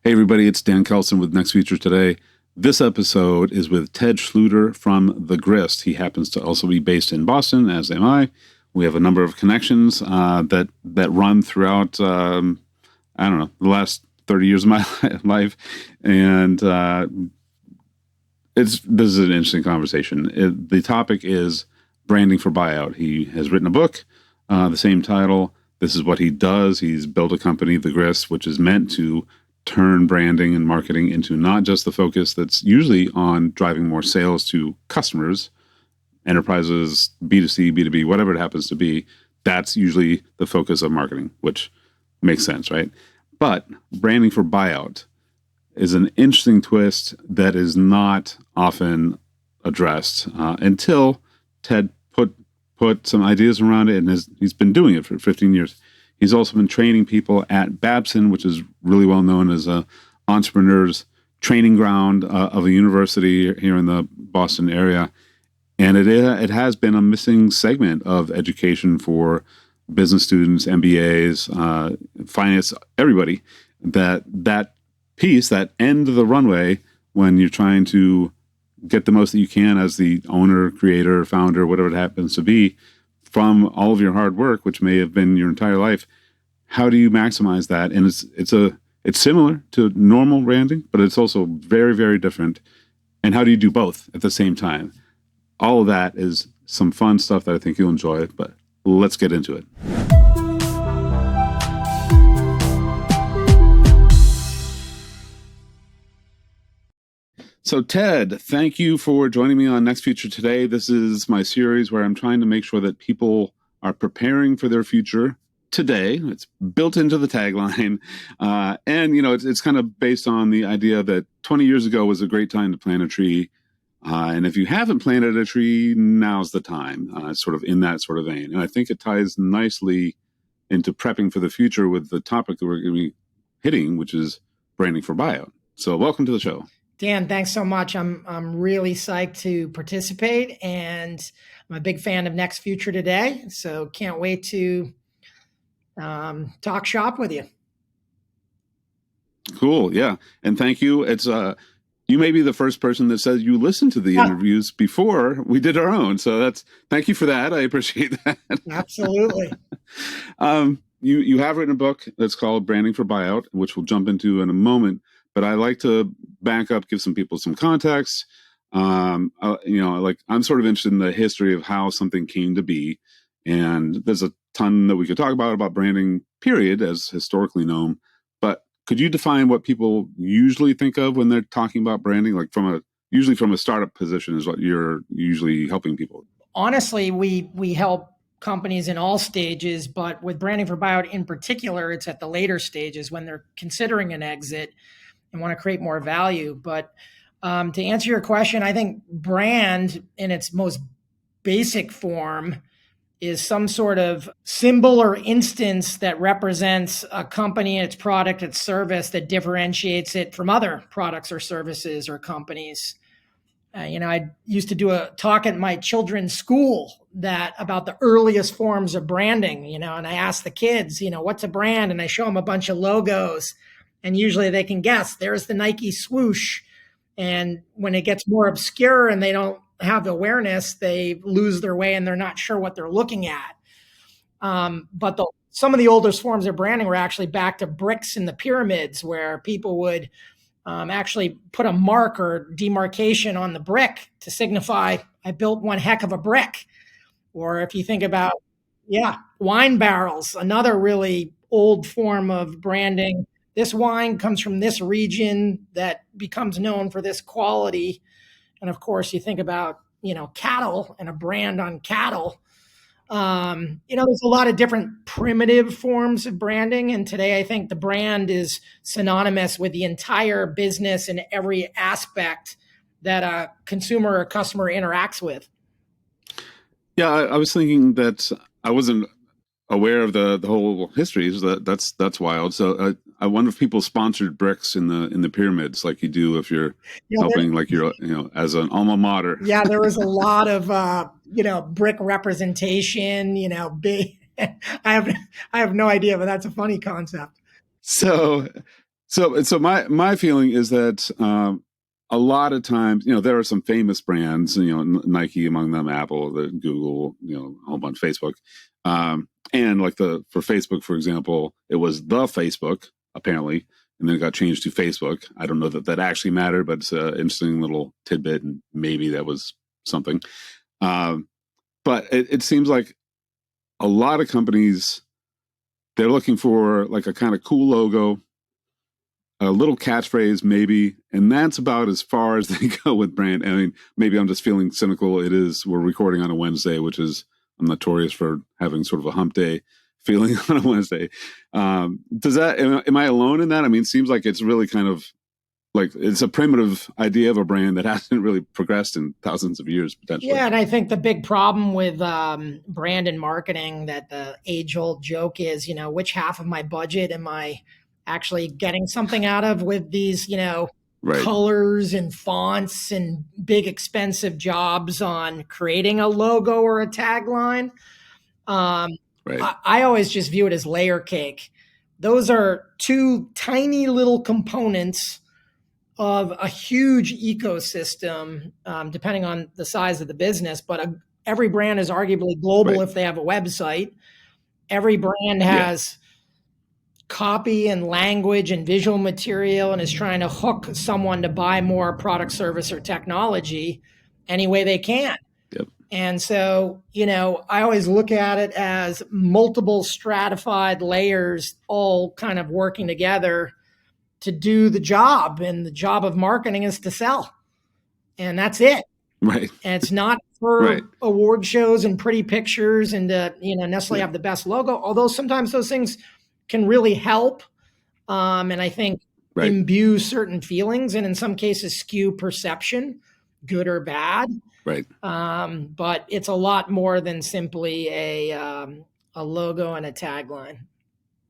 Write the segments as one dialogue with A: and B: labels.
A: Hey everybody, it's Dan Keldsen with Next Future Today. This episode is with Ted Schlueter from the Grist. He happens to also be based in Boston, as am I. We have a number of connections that run throughout, I don't know, the last 30 years of my life. And this is an interesting conversation. The topic is branding for buyout. He has written a book, the same title. This is what he does. He's built a company, The Grist, which is meant to turn branding and marketing into not just the focus that's usually on driving more sales to customers, enterprises, B2C, B2B, whatever it happens to be. That's usually the focus of marketing, which makes sense, right? But branding for buyout is an interesting twist that is not often addressed until Ted put some ideas around it, and he's been doing it for 15 years. He's also been training people at Babson, which is really well known as a entrepreneur's training ground of a university here in the Boston area. And it has been a missing segment of education for business students, MBAs, finance, everybody. That piece, that end of the runway, when you're trying to get the most that you can as the owner, creator, founder, whatever it happens to be, from all of your hard work, which may have been your entire life. How do you maximize that? And it's similar to normal branding, but it's also very, very different. And how do you do both at the same time? All of that is some fun stuff that I think you'll enjoy, but let's get into it. So Ted, thank you for joining me on Next Future Today. This is my series where I'm trying to make sure that people are preparing for their future today. It's built into the tagline. And, it's kind of based on the idea that 20 years ago was a great time to plant a tree. And if you haven't planted a tree, now's the time, sort of in that sort of vein. And I think it ties nicely into prepping for the future with the topic that we're going to be hitting, which is branding for buyout. So welcome to the show.
B: Dan, thanks so much. I'm really psyched to participate, and I'm a big fan of Next Future Today. So can't wait to talk shop with you.
A: Cool, yeah, and thank you. It's you may be the first person that says you listened to the interviews before we did our own. So thank you for that. I appreciate that.
B: Absolutely.
A: You have written a book that's called Branding for Buyout, which we'll jump into in a moment. But I like to back up, give some people some context. I'm sort of interested in the history of how something came to be. And there's a ton that we could talk about branding, period, as historically known. But could you define what people usually think of when they're talking about branding? Like usually from a startup position is what you're usually helping people.
B: Honestly, we help companies in all stages, but with branding for buyout in particular, it's at the later stages when they're considering an exit and want to create more value. But to answer your question, I think brand in its most basic form is some sort of symbol or instance that represents a company, its product, its service that differentiates it from other products or services or companies. I used to do a talk at my children's school about the earliest forms of branding, and I asked the kids, what's a brand? And I show them a bunch of logos. And usually they can guess, there's the Nike swoosh. And when it gets more obscure and they don't have awareness, they lose their way and they're not sure what they're looking at. But some of the oldest forms of branding were actually back to bricks in the pyramids, where people would actually put a mark or demarcation on the brick to signify, I built one heck of a brick. Or if you think about, wine barrels, another really old form of branding. This wine comes from this region that becomes known for this quality. And of course, you think about, cattle and a brand on cattle. There's a lot of different primitive forms of branding. And today, I think the brand is synonymous with the entire business and every aspect that a consumer or customer interacts with.
A: Yeah, I was thinking that I wasn't aware of the whole history. So that's wild. So I wonder if people sponsored bricks in the pyramids, like you do if you're helping, like you're as an alma mater.
B: Yeah, there was a lot of brick representation. Big. I have no idea, but that's a funny concept.
A: So So my feeling is that a lot of times, there are some famous brands, Nike among them, Apple, Google, a whole bunch, Facebook, and like for Facebook, for example, it was the Facebook apparently, and then it got changed to Facebook. I don't know that actually mattered, but it's an interesting little tidbit, and maybe that was something. But it seems like a lot of companies, they're looking for like a kind of cool logo, a little catchphrase maybe, and that's about as far as they go with brand. I mean, maybe I'm just feeling cynical. We're recording on a Wednesday, which is, I'm notorious for having sort of a hump day feeling on a Wednesday. Am I alone in that? I mean, it seems like it's really kind of like it's a primitive idea of a brand that hasn't really progressed in thousands of years potentially.
B: Yeah, and I think the big problem with brand and marketing, that the age-old joke is, which half of my budget am I actually getting something out of with these,
A: Right.
B: colors and fonts and big expensive jobs on creating a logo or a tagline.
A: Right.
B: I always just view it as layer cake. Those are two tiny little components of a huge ecosystem, depending on the size of the business. But every brand is arguably global
A: Right.
B: if they have a website. Every brand has copy and language and visual material and is trying to hook someone to buy more product, service, or technology any way they can.
A: Yep.
B: And so, I always look at it as multiple stratified layers all kind of working together to do the job. And the job of marketing is to sell. And that's it.
A: Right.
B: And it's not for
A: Right.
B: award shows and pretty pictures and to, necessarily have the best logo, although sometimes those things can really help. And I think imbue certain feelings and in some cases skew perception, good or bad.
A: Right.
B: But it's a lot more than simply a logo and a tagline.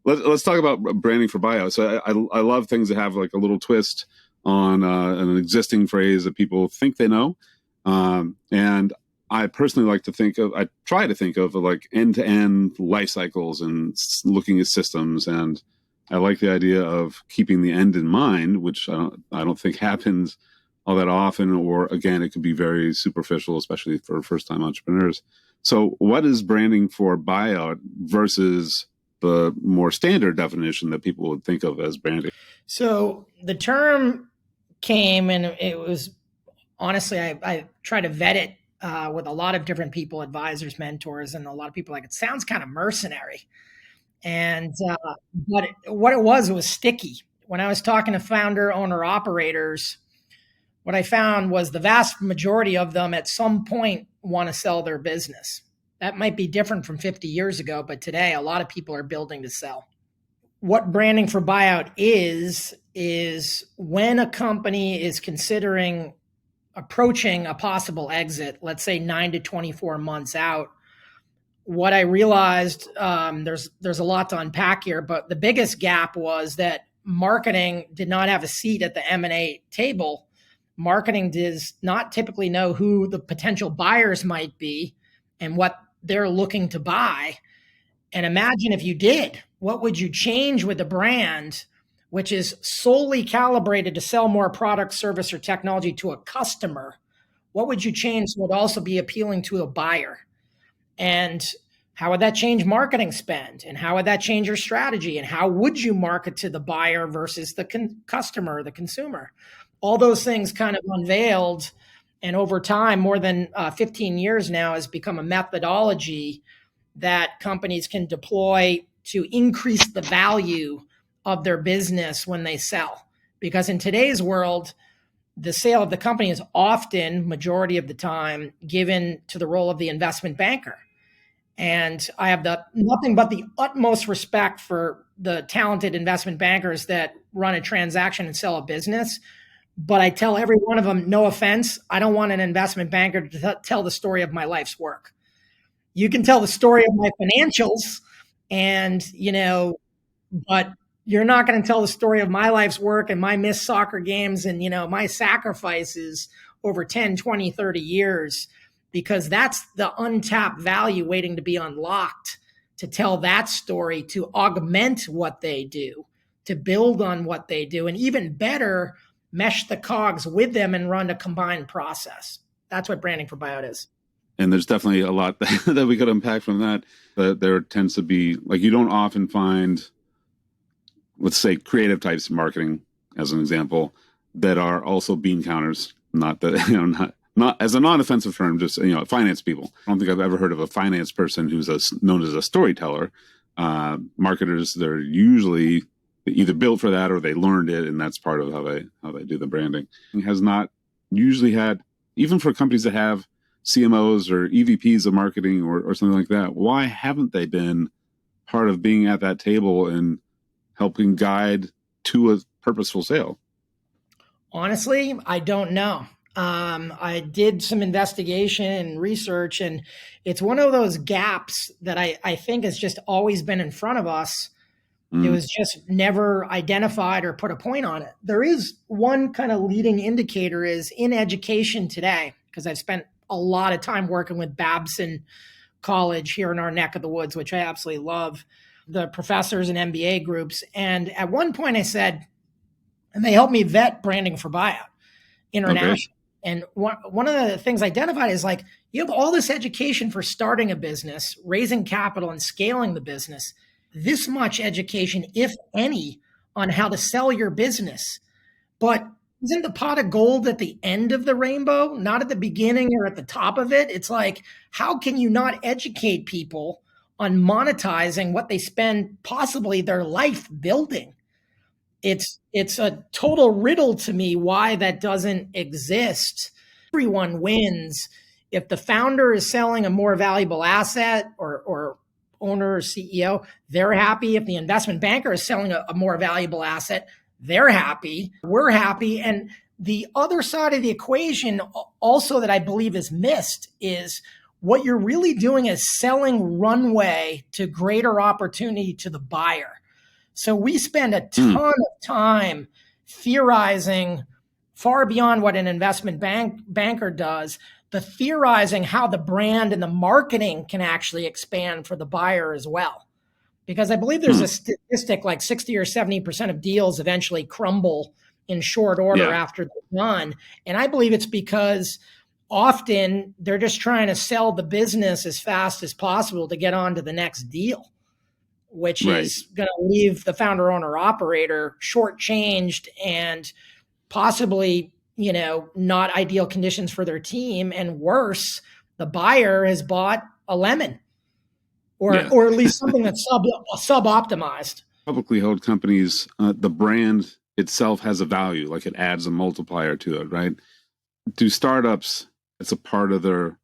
A: Let's talk about branding for buyouts. So I love things that have like a little twist on an existing phrase that people think they know. And I personally I try to think of like end-to-end life cycles and looking at systems. And I like the idea of keeping the end in mind, which I don't think happens all that often, or again, it could be very superficial, especially for first-time entrepreneurs. So what is branding for buyout versus the more standard definition that people would think of as branding?
B: So the term came, and it was, honestly, I try to vet it with a lot of different people, advisors, mentors, and a lot of people like, it sounds kind of mercenary. And but what it was sticky. When I was talking to founder, owner, operators, what I found was the vast majority of them at some point want to sell their business. That might be different from 50 years ago, but today a lot of people are building to sell. What branding for buyout is when a company is considering approaching a possible exit, let's say 9 to 24 months out. What I realized, there's a lot to unpack here, but the biggest gap was that marketing did not have a seat at the M&A table. Marketing does not typically know who the potential buyers might be and what they're looking to buy. And imagine if you did, what would you change with the brand, which is solely calibrated to sell more product, service, or technology to a customer? What would you change so it would also be appealing to a buyer? And how would that change marketing spend? And how would that change your strategy? And how would you market to the buyer versus the customer, the consumer? All those things kind of unveiled. And over time, more than 15 years now, has become a methodology that companies can deploy to increase the value of their business when they sell. Because in today's world, the sale of the company is often, majority of the time, given to the role of the investment banker. And I have nothing but the utmost respect for the talented investment bankers that run a transaction and sell a business. But I tell every one of them, no offense, I don't want an investment banker to tell the story of my life's work. You can tell the story of my financials and, but you're not going to tell the story of my life's work and my missed soccer games and, my sacrifices over 10, 20, 30 years, because that's the untapped value waiting to be unlocked to tell that story, to augment what they do, to build on what they do, and even better, mesh the cogs with them and run a combined process. That's what branding for buyout is.
A: And there's definitely a lot that we could unpack from that. There tends to be, like, you don't often find, let's say, creative types of marketing, as an example, that are also bean counters. Not that, not as a non-offensive term, just, finance people. I don't think I've ever heard of a finance person who's known as a storyteller. Marketers, they're usually either built for that or they learned it, and that's part of how they do the branding. It has not usually had, even for companies that have CMOs or EVPs of marketing or something like that, why haven't they been part of being at that table and helping guide to a purposeful sale?
B: Honestly, I don't know. I did some investigation and research, and it's one of those gaps that I think has just always been in front of us. It was just never identified or put a point on it. There is one kind of leading indicator is in education today, because I've spent a lot of time working with Babson College here in our neck of the woods, which I absolutely love, the professors and MBA groups. And at one point I said, and they helped me vet branding for buyout international. Okay. And one of the things identified is like, you have all this education for starting a business, raising capital and scaling the business, this much education, if any, on how to sell your business. But isn't the pot of gold at the end of the rainbow, not at the beginning or at the top of it? It's like, how can you not educate people on monetizing what they spend possibly their life building? It's a total riddle to me why that doesn't exist. Everyone wins if the founder is selling a more valuable asset, or owner or CEO, they're happy. If the investment banker is selling a more valuable asset, they're happy. We're happy. And the other side of the equation also that I believe is missed is what you're really doing is selling runway to greater opportunity to the buyer. So we spend a ton of time theorizing far beyond what an investment banker does, the theorizing how the brand and the marketing can actually expand for the buyer as well. Because I believe there's a statistic like 60 or 70% of deals eventually crumble in short order after they're done. And I believe it's because often they're just trying to sell the business as fast as possible to get on to the next deal, which is going to leave the founder, owner, operator shortchanged and possibly, not ideal conditions for their team. And worse, the buyer has bought a lemon or at least something that's sub-optimized.
A: Publicly held companies, the brand itself has a value, like it adds a multiplier to it, right? Do startups, it's a part of their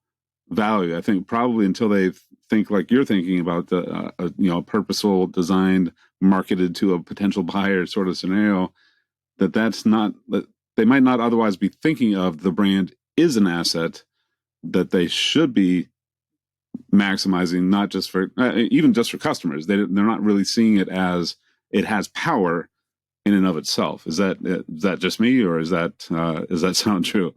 A: value. I think probably until they think like you're thinking about a purposeful, designed, marketed to a potential buyer sort of scenario, that's not, that they might not otherwise be thinking of the brand is an asset that they should be maximizing, not just for, even just for customers. They're not really seeing it as it has power in and of itself. Is that just me, or does that sound true?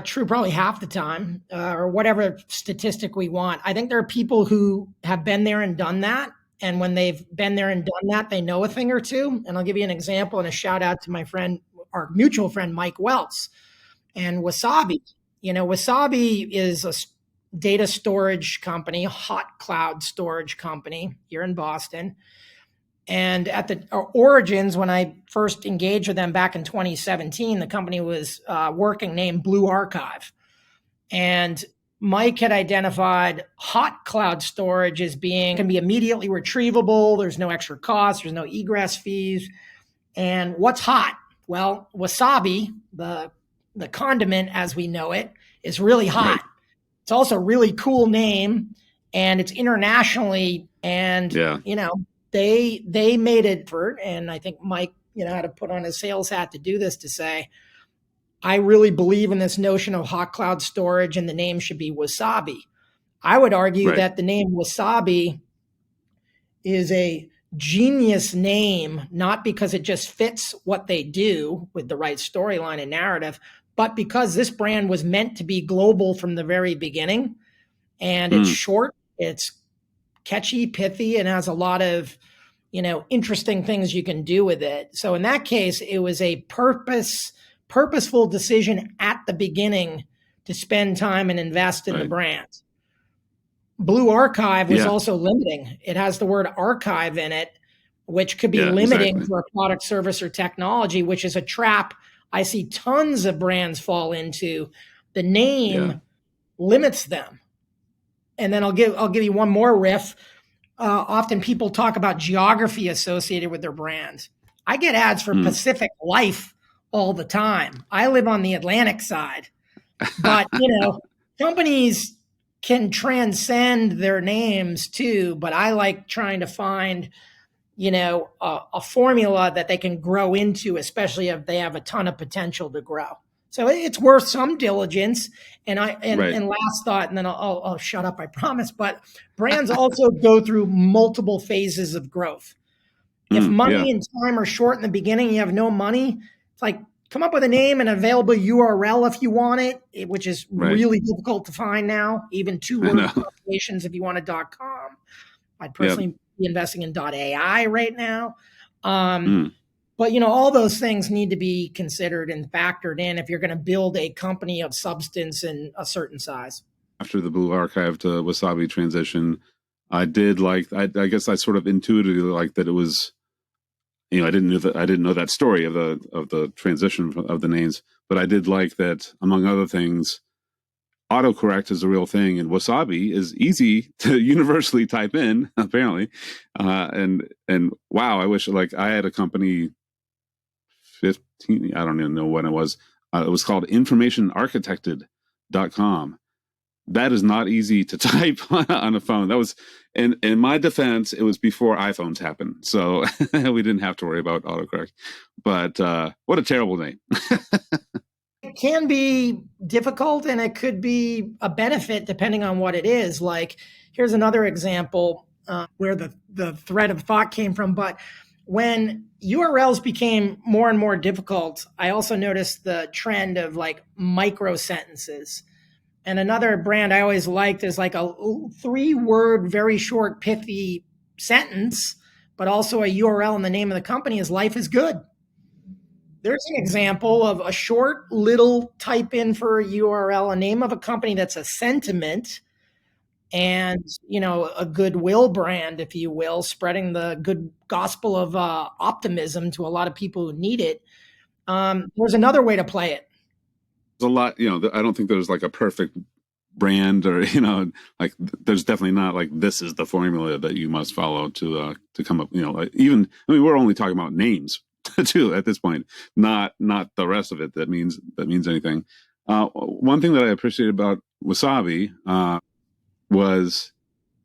B: True, probably half the time, or whatever statistic we want. I think there are people who have been there and done that. And when they've been there and done that, they know a thing or two. And I'll give you an example and a shout out to my friend, our mutual friend, Mike Welts, and Wasabi. Wasabi is a data storage company, hot cloud storage company here in Boston. And at the origins, when I first engaged with them back in 2017, the company was working named Blue Archive. And Mike had identified hot cloud storage as can be immediately retrievable. There's no extra cost. There's no egress fees. And what's hot? Well, wasabi, the condiment as we know it, is really hot. Right. It's also a really cool name, and it's internationally. And, they made it for, and I think Mike, had to put on his sales hat to do this, to say, I really believe in this notion of hot cloud storage, and the name should be Wasabi. I would argue that the name Wasabi is a genius name, not because it just fits what they do with the right storyline and narrative, but because this brand was meant to be global from the very beginning. And it's short, it's catchy, pithy, and has a lot of, interesting things you can do with it. So in that case, it was a purposeful decision at the beginning to spend time and invest in the
A: Right.
B: brand. Blue Archive was
A: Yeah.
B: also limiting. It has the word archive in it, which could be
A: Yeah,
B: limiting
A: exactly.
B: for a product, service, or technology, which is a trap I see tons of brands fall into. The
A: Yeah.
B: name limits them. And then I'll give you one more riff. Often people talk about geography associated with their brand. I get ads for
A: Mm.
B: Pacific Life all the time. I live on the Atlantic side, but companies can transcend their names too. But I like trying to find a formula that they can grow into, especially if they have a ton of potential to grow. So it's worth some diligence. And
A: Right.
B: last thought, and then I'll shut up, I promise. But brands also go through multiple phases of growth. If
A: Yeah.
B: money and time are short in the beginning, you have no money. It's like come up with a name and available URL if you want it, which is
A: Right.
B: really difficult to find now. Even two
A: I
B: word
A: know.
B: combinations if you want a .com. I'd
A: Yep.
B: personally be investing in .ai right now.
A: Mm.
B: But all those things need to be considered and factored in if you're going to build a company of substance and a certain size.
A: After the Blue Archive to Wasabi transition, I did like. I guess I sort of intuitively liked that it was. I didn't know that story of the transition of the names, but I did like that. Among other things, autocorrect is a real thing, and Wasabi is easy to universally type in. Apparently, and wow, I wish like I had a company 15. I don't even know when it was. It was called informationarchitected.com. That is not easy to type on a phone. That was, in my defense, it was before iPhones happened. So we didn't have to worry about autocorrect. But what a terrible name.
B: It can be difficult and it could be a benefit depending on what it is. Like, here's another example where the thread of thought came from. But when URLs became more and more difficult, I also noticed the trend of like micro sentences. And another brand I always liked is like a 3-word, very short, pithy sentence, but also a URL and the name of the company is Life is Good. There's an example of a short little type in for a URL, a name of a company that's a sentiment and, a goodwill brand, if you will, spreading the good gospel of optimism to a lot of people who need it. There's another way to play it.
A: There's a lot, I don't think there's like a perfect brand or, like there's definitely not like this is the formula that you must follow to come up, even, we're only talking about names too at this point, not the rest of it that means anything. One thing that I appreciated about Wasabi was,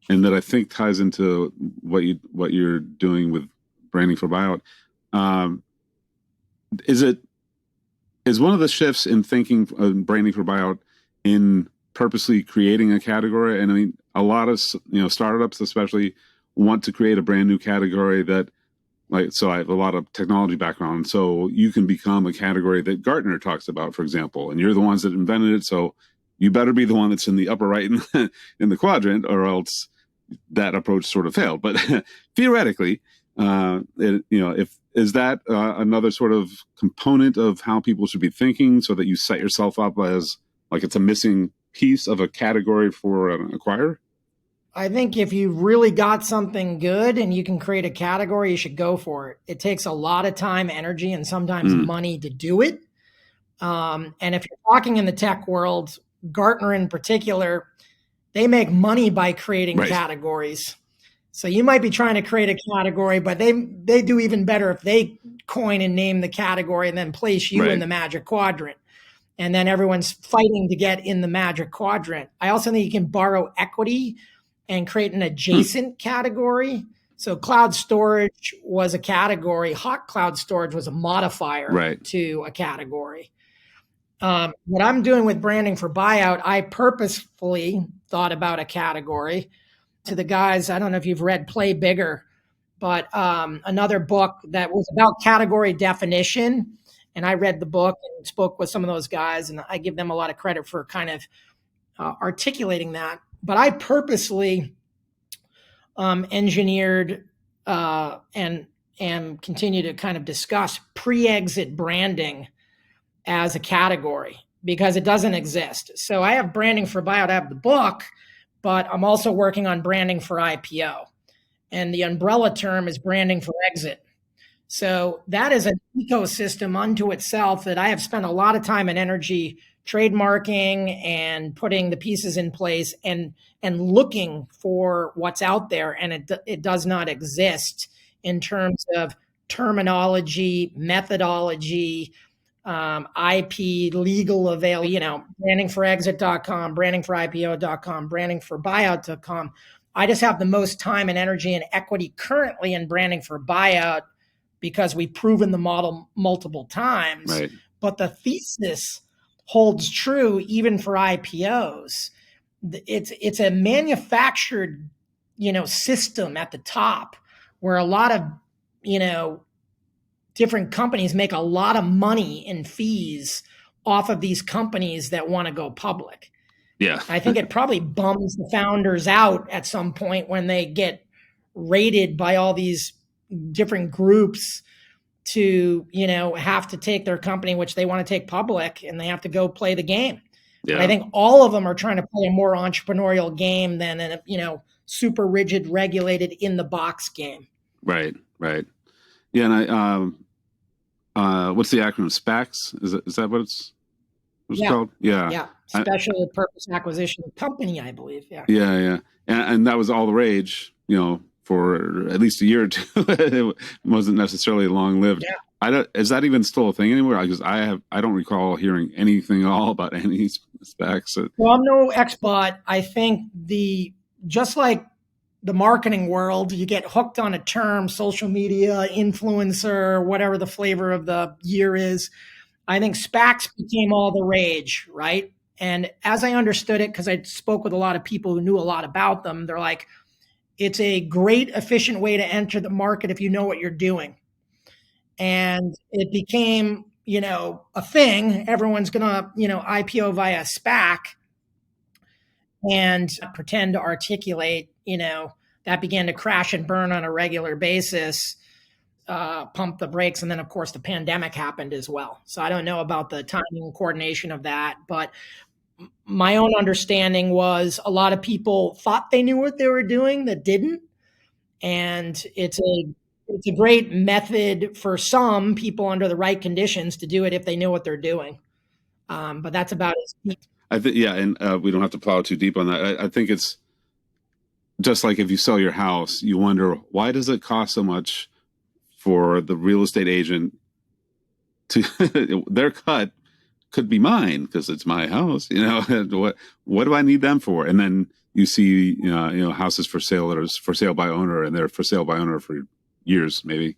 A: and that I think ties into what you're doing with branding for buyout, is one of the shifts in thinking of branding for buyout in purposely creating a category. And I mean, a lot of startups especially want to create a brand new category that, like, so I have a lot of technology background, so you can become a category that Gartner talks about, for example, and you're the ones that invented it, so you better be the one that's in the upper right in the quadrant, or else that approach sort of failed. But theoretically, if is that another sort of component of how people should be thinking, so that you set yourself up as like it's a missing piece of a category for an acquirer?
B: I think if you really got something good and you can create a category, you should go for it. It takes a lot of time, energy, and sometimes money to do it. And if you're talking in the tech world, Gartner in particular, they make money by creating categories. So you might be trying to create a category, but they do even better if they coin and name the category and then place you in the magic quadrant. And then everyone's fighting to get in the magic quadrant. I also think you can borrow equity and create an adjacent category. So cloud storage was a category. Hot cloud storage was a modifier to a category. What I'm doing with branding for buyout, I purposefully thought about a category. To the guys, I don't know if you've read Play Bigger, but another book that was about category definition. And I read the book and spoke with some of those guys, and I give them a lot of credit for kind of articulating that. But I purposely engineered and continue to kind of discuss pre-exit branding as a category because it doesn't exist. So I have branding for buyout, I have the book, but I'm also working on branding for IPO. And the umbrella term is branding for exit. So that is an ecosystem unto itself that I have spent a lot of time and energy trademarking and putting the pieces in place and looking for what's out there. And it does not exist in terms of terminology, methodology, IP, legal avail, brandingforexit.com, brandingforipo.com, brandingforbuyout.com. I just have the most time and energy and equity currently in branding for buyout because we've proven the model multiple times.
A: Right.
B: But the thesis holds true even for IPOs. It's a manufactured, system at the top where a lot of, different companies make a lot of money in fees off of these companies that want to go public.
A: Yeah.
B: I think it probably bums the founders out at some point when they get rated by all these different groups to, have to take their company, which they want to take public, and they have to go play the game.
A: Yeah.
B: But I think all of them are trying to play a more entrepreneurial game than a, super rigid, regulated in the box game.
A: Right. Yeah. And what's the acronym? SPACs? Is that what it's called? Yeah.
B: Yeah. Special Purpose Acquisition Company, I believe. Yeah.
A: Yeah. And that was all the rage, for at least a year or two. It wasn't necessarily long lived.
B: Yeah.
A: Is that even still a thing anywhere? Because I don't recall hearing anything at all about any SPACs.
B: Well, I'm no expert. I think just like the marketing world, you get hooked on a term, social media, influencer, whatever the flavor of the year is. I think SPACs became all the rage, right? And as I understood it, because I spoke with a lot of people who knew a lot about them, they're like, it's a great, efficient way to enter the market if you know what you're doing. And it became, a thing. Everyone's going to, IPO via SPAC and pretend to articulate, that began to crash and burn on a regular basis, pump the brakes. And then, of course, the pandemic happened as well. So I don't know about the timing and coordination of that. But my own understanding was a lot of people thought they knew what they were doing that didn't. And it's a great method for some people under the right conditions to do it if they know what they're doing. But that's about it.
A: I think, yeah, and we don't have to plow too deep on that. I think it's just like if you sell your house, you wonder, why does it cost so much for the real estate agent to their cut could be mine because it's my house, what do I need them for? And then you see, houses for sale that are for sale by owner, and they're for sale by owner for years, maybe.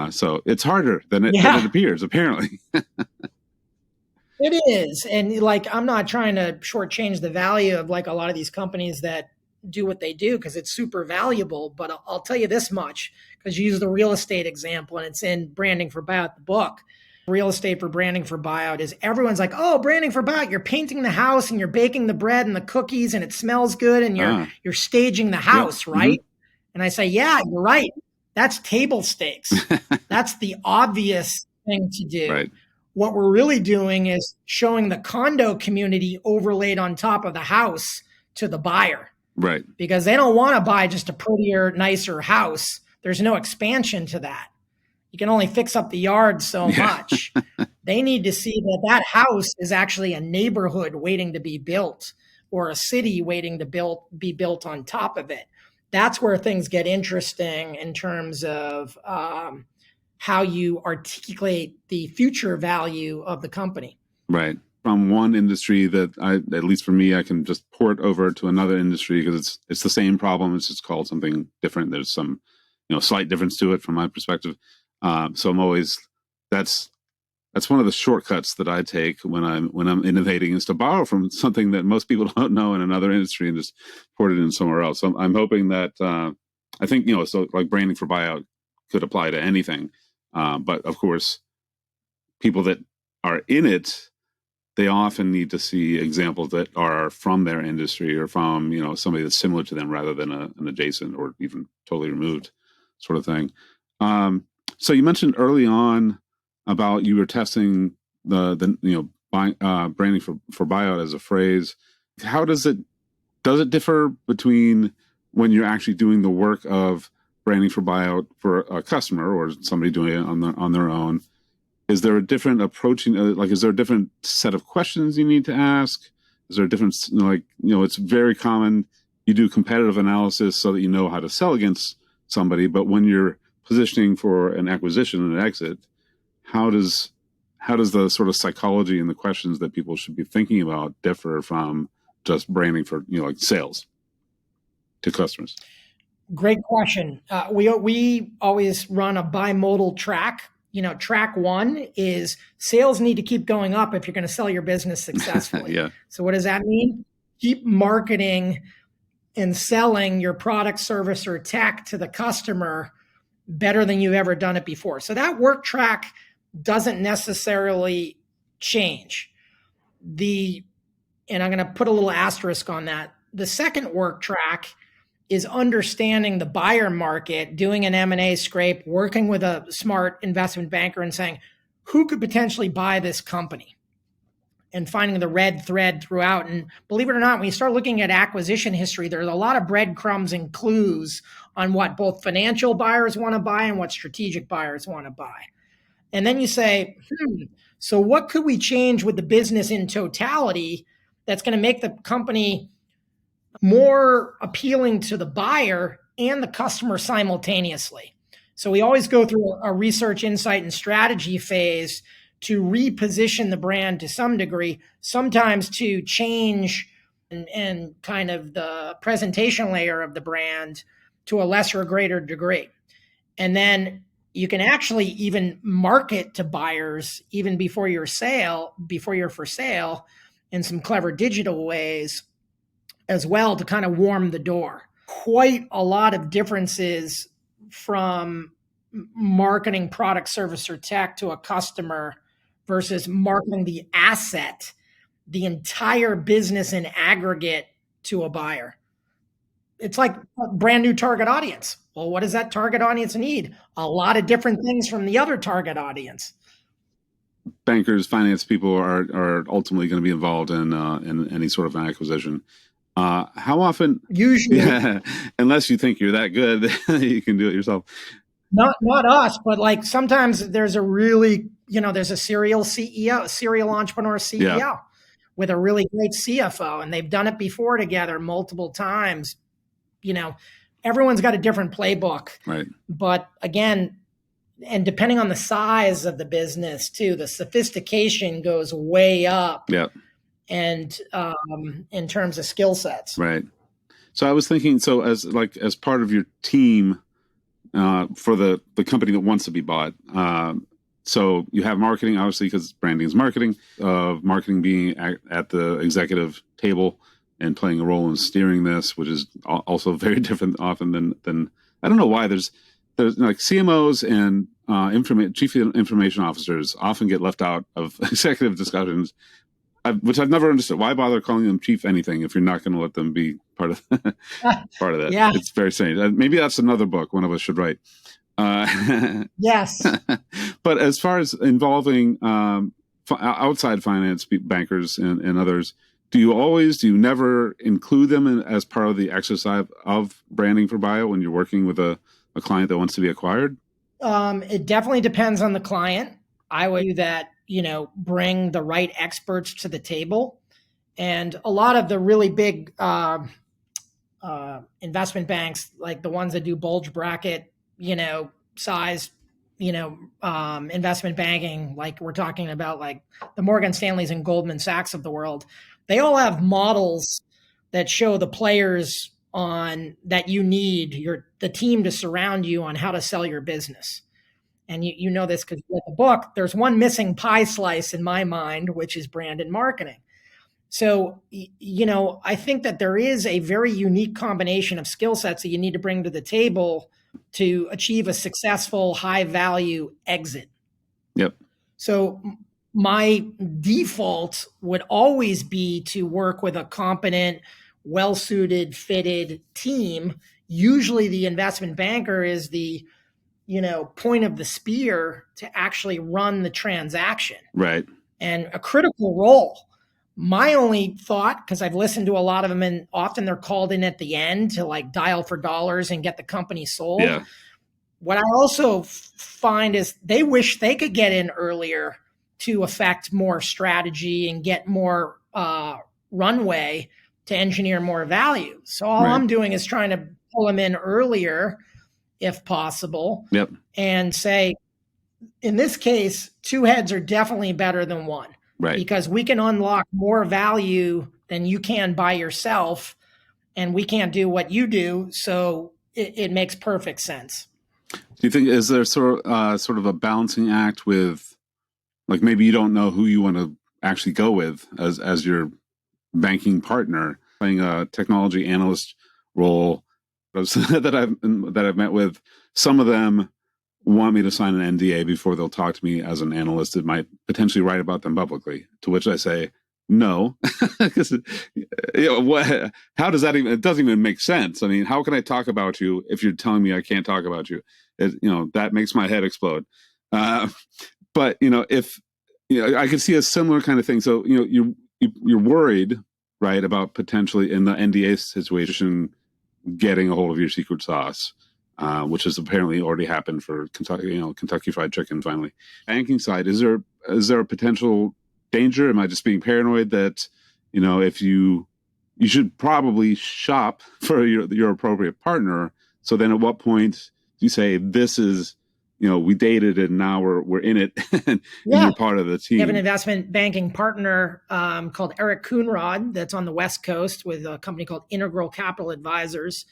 A: So it's harder than it appears, apparently.
B: It is. And I'm not trying to shortchange the value of a lot of these companies that do what they do because it's super valuable. But I'll tell you this much, because you use the real estate example and it's in Branding for Buyout, the book. Real estate for branding for buyout is everyone's like, oh, branding for buyout, you're painting the house and you're baking the bread and the cookies and it smells good and you're staging the house, right? Mm-hmm. And I say, yeah, you're right. That's table stakes. That's the obvious thing to do.
A: Right.
B: What we're really doing is showing the condo community overlaid on top of the house to the buyer.
A: Right.
B: Because they don't want to buy just a prettier, nicer house. There's no expansion to that. You can only fix up the yard so much. They need to see that house is actually a neighborhood waiting to be built or a city waiting to be built on top of it. That's where things get interesting in terms of how you articulate the future value of the company.
A: Right. From one industry that at least for me, I can just port over to another industry because it's the same problem. It's just called something different. There's some, slight difference to it from my perspective. So I'm always, that's one of the shortcuts that I take when I'm innovating, is to borrow from something that most people don't know in another industry and just port it in somewhere else. So I'm hoping that, I think, so like branding for buyout could apply to anything. But of course, people that are in it, they often need to see examples that are from their industry or from, somebody that's similar to them rather than an adjacent or even totally removed. sort of thing. So you mentioned early on about you were testing the branding for buyout as a phrase. How does it differ between when you're actually doing the work of branding for buyout for a customer or somebody doing it on their own? Is there a different approach? Is there a different set of questions you need to ask? Is there a different, it's very common you do competitive analysis so that you know how to sell against somebody, but when you're positioning for an acquisition and an exit, how does the sort of psychology and the questions that people should be thinking about differ from just branding for sales to customers?
B: Great question. We always run a bimodal track. Track one is sales need to keep going up if you're going to sell your business successfully.
A: Yeah.
B: So what does that mean? Keep marketing and selling your product, service, or tech to the customer better than you've ever done it before. So that work track doesn't necessarily change. And I'm going to put a little asterisk on that. The second work track is understanding the buyer market, doing an M&A scrape, working with a smart investment banker and saying, who could potentially buy this company? And finding the red thread throughout. And believe it or not, when you start looking at acquisition history, there's a lot of breadcrumbs and clues on what both financial buyers want to buy and what strategic buyers want to buy. And then you say, so what could we change with the business in totality that's going to make the company more appealing to the buyer and the customer simultaneously? So we always go through a research, insight, and strategy phase to reposition the brand to some degree, sometimes to change and kind of the presentation layer of the brand to a lesser or greater degree. And then you can actually even market to buyers even before you're for sale in some clever digital ways as well to kind of warm the door. Quite a lot of differences from marketing product, service, or tech to a customer versus marketing the asset, the entire business in aggregate to a buyer. It's like a brand new target audience. Well, what does that target audience need? A lot of different things from the other target audience.
A: Bankers, finance people are ultimately going to be involved in any sort of an acquisition. How often?
B: Usually,
A: unless you think you're that good, you can do it yourself.
B: Not us, but like sometimes there's a really, there's a serial entrepreneur CEO with a really great CFO, and they've done it before together multiple times. Everyone's got a different playbook.
A: Right.
B: But again, and depending on the size of the business too, the sophistication goes way up.
A: Yeah.
B: And in terms of skill sets.
A: Right. So I was thinking, as part of your team for the company that wants to be bought, so you have marketing, obviously, because branding is marketing, marketing being at the executive table and playing a role in steering this, which is also very different often than I don't know why there's like CMOs and chief information officers often get left out of executive discussions, which I've never understood. Why bother calling them chief anything if you're not going to let them be part of that?
B: Yeah.
A: It's very strange. Maybe that's another book one of us should write.
B: Yes.
A: But as far as involving outside finance bankers and others, do you never include them as part of the exercise of branding for buyout when you're working with a client that wants to be acquired?
B: It definitely depends on the client. I would do that, bring the right experts to the table. And a lot of the really big investment banks, like the ones that do bulge bracket, size, investment banking, like we're talking about like the Morgan Stanleys and Goldman Sachs of the world, they all have models that show the players on that you need the team to surround you on how to sell your business. And you know this because you read the book. There's one missing pie slice in my mind, which is brand and marketing. So, I think that there is a very unique combination of skill sets that you need to bring to the table to achieve a successful, high-value exit.
A: Yep.
B: So my default would always be to work with a competent, well-suited, fitted team usually the investment banker is the, point of the spear to actually run the transaction.
A: Right.
B: And a critical role. My only thought, because I've listened to a lot of them, and often they're called in at the end to like dial for dollars and get the company sold.
A: Yeah.
B: What I also find is they wish they could get in earlier to affect more strategy and get more runway to engineer more value. So all I'm doing is trying to pull them in earlier, if possible, and say, in this case, two heads are definitely better than one, because we can unlock more value than you can by yourself, and we can't do what you do. So it makes perfect sense.
A: Do you think, is there sort of a balancing act with, like, maybe you don't know who you want to actually go with as your banking partner, playing a technology analyst role that I've met with? Some of them want me to sign an NDA before they'll talk to me as an analyst that might potentially write about them publicly, to which I say no, because how does that even, it doesn't even make sense. I mean, how can I talk about you if you're telling me I can't talk about you? That makes my head explode. But if I could see a similar kind of thing. So you're worried, right, about potentially in the NDA situation getting a hold of your secret sauce, which has apparently already happened for Kentucky Fried Chicken. Finally, banking side, is there a potential danger? Am I just being paranoid that if you should probably shop for your appropriate partner? So then, at what point do you say this is we dated and now we're in it and you're part of the team?
B: We have an investment banking partner called Eric Coonrod that's on the West Coast with a company called Integral Capital Advisors.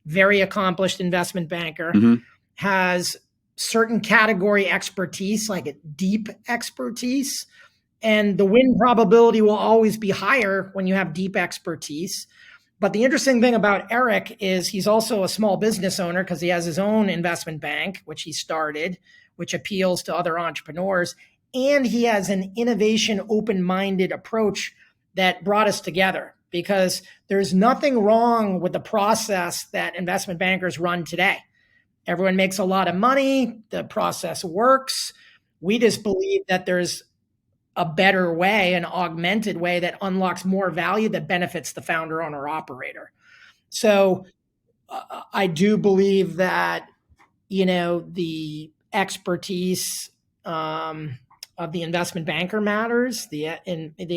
B: Very accomplished investment banker, has certain category expertise, like a deep expertise. And the win probability will always be higher when you have deep expertise. But the interesting thing about Eric is he's also a small business owner, because he has his own investment bank, which he started, which appeals to other entrepreneurs. And he has an innovation, open-minded approach that brought us together, because there's nothing wrong with the process that investment bankers run today. Everyone makes a lot of money. The process works. We just believe that there's a better way, an augmented way that unlocks more value that benefits the founder, owner, operator. So I do believe that, the expertise of the investment banker matters. The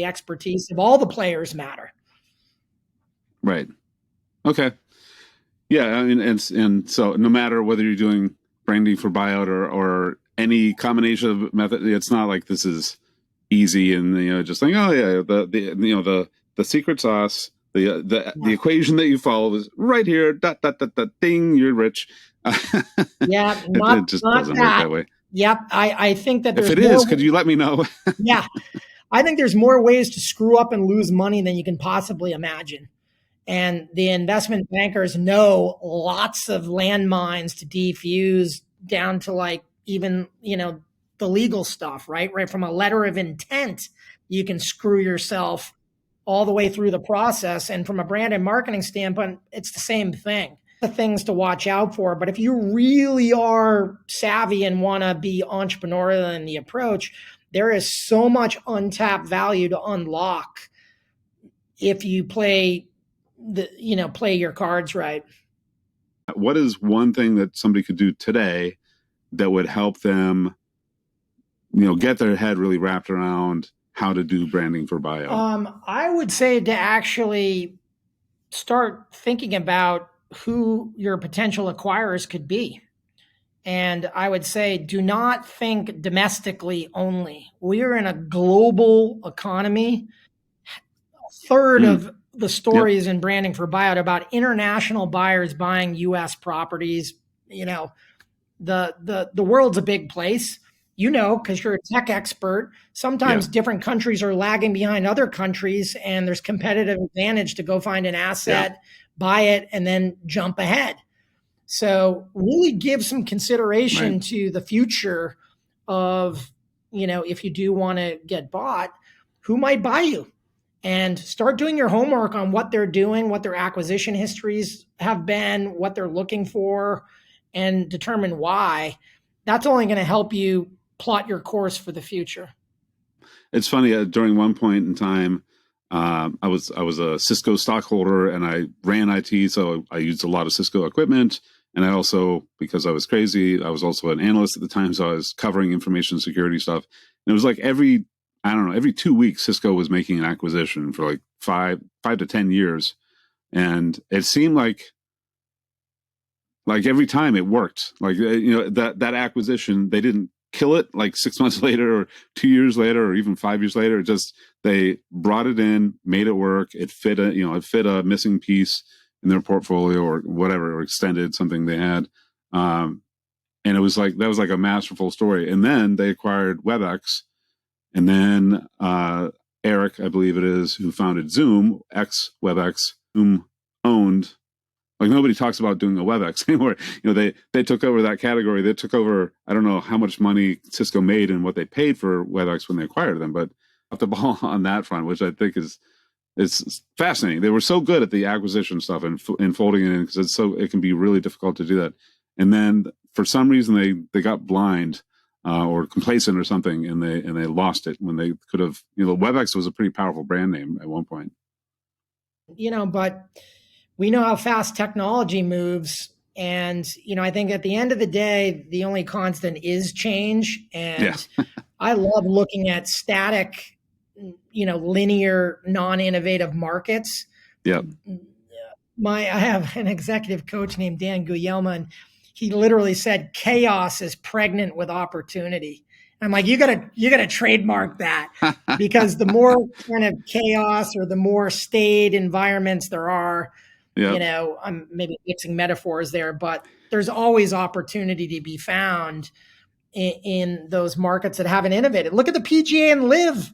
B: expertise of all the players matter.
A: Right. Okay. Yeah. I mean, and so no matter whether you're doing branding for buyout or any combination of method, it's not like this is easy and just like, oh yeah, the secret sauce, the equation that you follow is right here. Dot dot dot dot. Ding, you're rich.
B: Yeah,
A: it just doesn't work that way.
B: Yep, I think that
A: if it is, could you let me know?
B: Yeah, I think there's more ways to screw up and lose money than you can possibly imagine. And the investment bankers know lots of landmines to defuse, down to like even, the legal stuff, right? Right from a letter of intent, you can screw yourself all the way through the process. And from a brand and marketing standpoint, it's the same thing. The things to watch out for. But if you really are savvy and want to be entrepreneurial in the approach, there is so much untapped value to unlock if you play your cards right.
A: What is one thing that somebody could do today that would help them, get their head really wrapped around how to do branding for buyout?
B: I would say to actually start thinking about who your potential acquirers could be. And I would say, do not think domestically only. We are in a global economy. A third of the stories in branding for buyout about international buyers buying U.S. properties. The world's a big place, because you're a tech expert. Sometimes different countries are lagging behind other countries, and there's competitive advantage to go find an asset, buy it, and then jump ahead. So really give some consideration to the future of, if you do want to get bought, who might buy you? and start doing your homework on what they're doing, what their acquisition histories have been, what they're looking for, and determine why. That's only going to help you plot your course for the future.
A: It's funny. During one point in time, I was a Cisco stockholder, and I ran IT, so I used a lot of Cisco equipment. And I also, because I was crazy, I was also an analyst at the time, so I was covering information security stuff. And it was like every 2 weeks, Cisco was making an acquisition for like five to 10 years, and it seemed like every time it worked. Like that acquisition, they didn't kill it like 6 months later or 2 years later or even 5 years later. It just, they brought it in, made it work. It fit a missing piece in their portfolio or whatever, or extended something they had. And it was like, that was like a masterful story. And then they acquired WebEx, and then Eric, I believe it is, who founded Zoom, ex WebEx, whom owned, like, nobody talks about doing a WebEx anymore. They took over that category. They took over, I don't know how much money Cisco made and what they paid for WebEx when they acquired them, but off the ball on that front, which I think it's fascinating. They were so good at the acquisition stuff and folding it in, because it can be really difficult to do that. And then for some reason they got blind or complacent or something, and they lost it when they could have. WebEx was a pretty powerful brand name at one point.
B: But we know how fast technology moves. And, I think at the end of the day, the only constant is change. And yeah. I love looking at static, linear, non-innovative markets.
A: Yeah.
B: I have an executive coach named Dan Guglielmo, and he literally said, chaos is pregnant with opportunity. I'm like, you gotta trademark that, because the more kind of chaos or the more staid environments there are, I'm maybe mixing metaphors there, but there's always opportunity to be found in those markets that haven't innovated. Look at the PGA and LIV.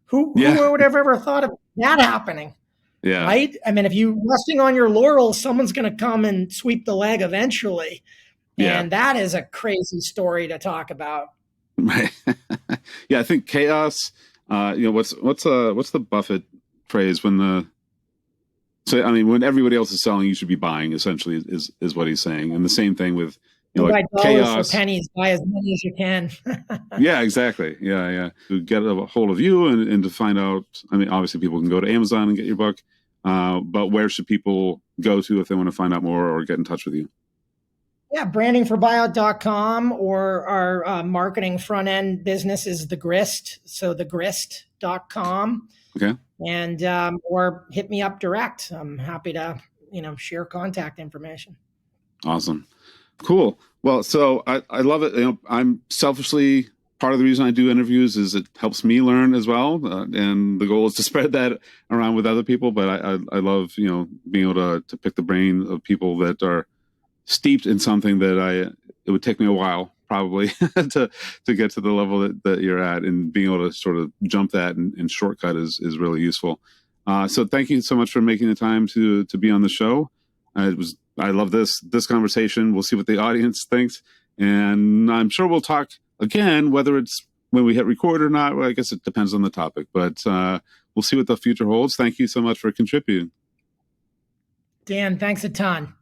B: Who would have ever thought of that happening?
A: Yeah.
B: Right? I mean, if you're resting on your laurels, someone's going to come and sweep the leg eventually. And that is a crazy story to talk about.
A: Right. Yeah, I think chaos. What's the Buffett phrase when everybody else is selling, you should be buying. Essentially, is what he's saying. And the same thing with
B: buy dollars for pennies. Buy as many as you can.
A: Yeah, exactly. Yeah. To get a hold of you and to find out. Obviously, people can go to Amazon and get your book. But where should people go to if they want to find out more or get in touch with you?
B: Yeah, brandingforbuyout.com, or our marketing front end business is the Grist, so thegrist.com.
A: Okay.
B: And or hit me up direct. I'm happy to share contact information.
A: Awesome, cool. Well, so I love it. I'm selfishly, part of the reason I do interviews is it helps me learn as well, and the goal is to spread that around with other people. But I love being able to pick the brain of people that are steeped in something that it would take me a while probably to get to the level that you're at, and being able to sort of jump that and shortcut is really useful. So thank you so much for making the time to be on the show. I love this conversation. We'll see what the audience thinks, and I'm sure we'll talk again, whether it's when we hit record or not. Well, I guess it depends on the topic, but we'll see what the future holds. Thank you so much for contributing.
B: Dan, thanks a ton.